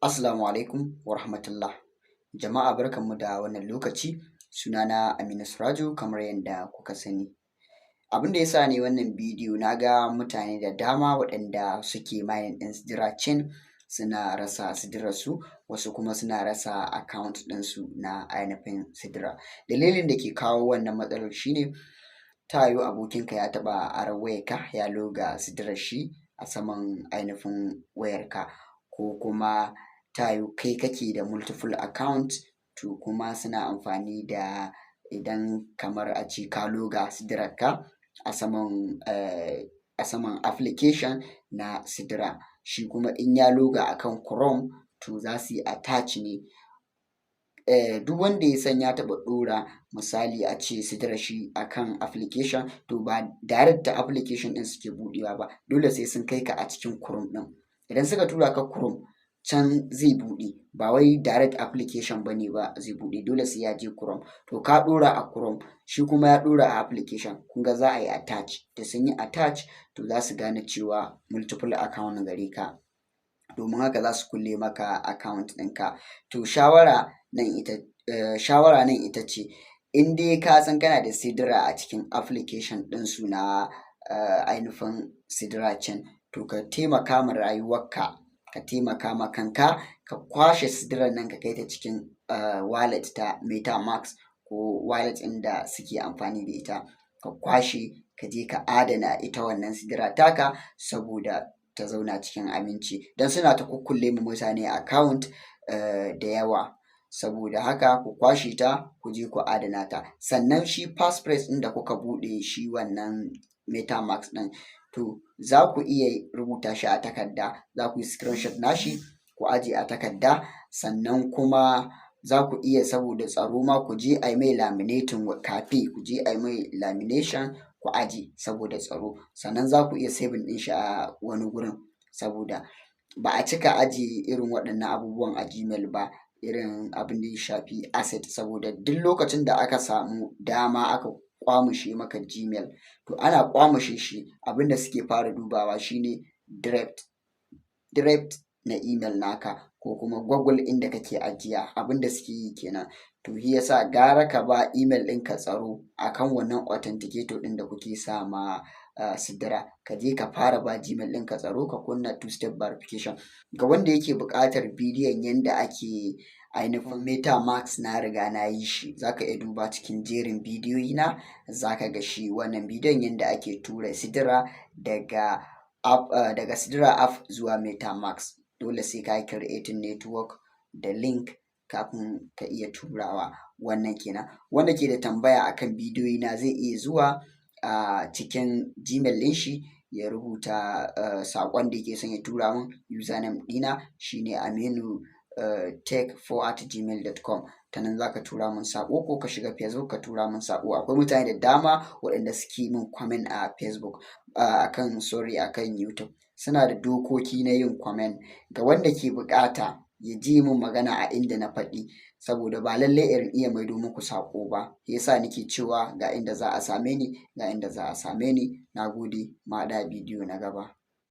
Assalamu alaikum wa rahmatullah. Jama'a barkanmu da wannan lokaci. Sunana Aminu Suraju kamar yadda kuka sani. Abin da ya sa ni wannan bidiyo na ga mutane da dama waɗanda suke mining ɗin Sidira chain suna rasa Sidirarsu, wasu kuma suna rasa account ɗinsu na ainihin Sidira. Dalilin da ke kawo wannan matsalar shine ta yiwu abokinka ya taɓa aron wayarka ya loga Sidirar shi a saman ainihin wayarka, ko kuma ta yiwu kai kake da multiple account to kuma suna amfani da idan kamar a ce ka loga Sidirarka a saman application na Sidira, shi kuma in ya loga akan Chrome to za su yi attach ne. Duk wanda ya san ya taɓa ɗora misali a ce Sidirar shi akan application to ba direct ta application ɗin suke buɗewa ba, dole sai sun kai ka a cikin Chrome ɗin. Idan suka tura ka Chrome can zai buɗe, ba wai direct application ba ne ba zai buɗe, dole sai ya je Chrome. To ka ɗora a Chrome, shi kuma ya ɗora a application, kun ga za a yi attach. Da sun yi attach to za su gane cewa multiple account gare ka, domin haka za su kulle maka account ɗinka. To shawara nan ita ce, in dai ka san kana da Sidira a cikin application ɗinsu na ainihin Sidira chain, to ka taimaka ma rayuwarka, ka taimaka ma kanka, ka kwashe Sidirar nan ka kai ta cikin wallet ta MetaMask ko wallet ɗin da suke amfani da ita. Ka kwashe ka je ka adana ita wannan Sidira taka saboda ta zauna cikin aminci, don suna ta kukkulle ma mutane account da yawa. Saboda haka ku kwashe ta ku je ku adana ta. Sannan shi passphrase ɗin da kuka buɗe shi wannan MetaMask ɗin, to za ku iya rubuta shi a takarda, za ku yi screenshot nashi ku ajiye a takarda. Sannan kuma za ku iya, saboda tsaro ma, ku je a yi mai laminating cafe, ku je a yi mai lamination ku ajiye saboda tsaro. Sannan za ku iya saving ɗin shi a wani gurin, saboda ba a cika ajiye irin waɗannan abubuwan a Gmail ba, irin abin da ya shafi asset, saboda duk lokacin da aka samu dama aka ƙwamushe maka Gmail, to ana ƙwamushe shi abin da suke fara dubawa shine direct na email naka ko kuma Google inda kake ajiya, abin da suke yi kenan. To shi yasa gara ka ba email ɗinka tsaro akan wannan authenticator ɗin da kuke sa ma Sidira. Ka je ka fara ba Gmail ɗinka tsaro, ka kunna two step verification. Ga wanda yake buƙatar bidiyon yanda ake ainihin MetaMask, na riga na yi shi, za ka iya duba cikin jerin bidiyoyi na, za ka ga shi wannan bidiyon yanda ake tura Sidira daga Sidira app zuwa MetaMask. Dole sai ka yi creating network da link kafin ka iya turawa. Wannan kenan. Wanda ke da tambaya akan bidiyoyi na zai iya zuwa cikin Gmail ɗin shi ya rubuta saƙon da yake son ya tura min. Username ɗina shine aminutech4@gmail.com. Ta nan za ka tura min saƙo, ko ka shiga Facebook ka tura min saƙo. Akwai mutane da dama waɗanda suke min comment a Facebook, akan YouTube. Suna da dokoki na yin comment. Ga wanda ke buƙata ya ji min magana a inda na faɗi, saboda ba lallai in iya maido muku saƙo ba. Shi yasa nake cewa ga inda za a same ni, ga inda za a same ni. Na gode, mu haɗu a bidiyo na gaba.